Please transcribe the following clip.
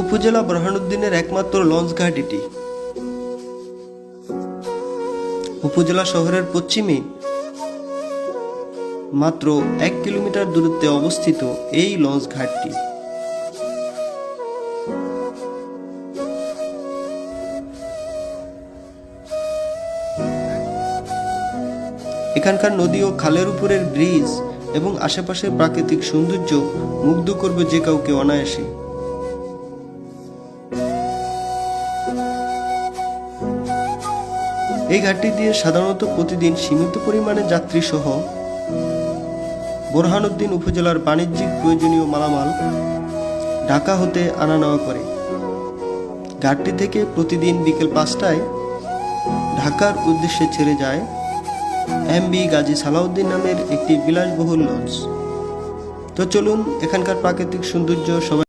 উপজেলা বোরহানউদ্দিনের একমাত্র লঞ্চ ঘাট এটি। উপজেলা শহরের পশ্চিমে মাত্র 1 কিলোমিটার দূরত্বে অবস্থিত এই লঞ্চ ঘাটটি। এখানকার নদী ও খালের উপরের ব্রিজ এবং আশেপাশের প্রাকৃতিক সৌন্দর্য মুগ্ধ করবে যে কাউকে অনায়াসে। এই ঘাটটি দিয়ে সাধারণত প্রতিদিন সীমিত পরিমাণে যাত্রী সহ বোরহানউদ্দিন উপজেলার বাণিজ্যিক প্রয়োজনীয় মালামাল ঢাকা হতে আনা নেওয়া করে। ঘাটটি থেকে প্রতিদিন বিকেল 5টায় ঢাকার উদ্দেশ্যে ছেড়ে যায় MV গাজী সালাউদ্দিন নামের একটি বিলাসবহুল লঞ্চ। তো চলুন এখানকার প্রাকৃতিক সৌন্দর্য সবাই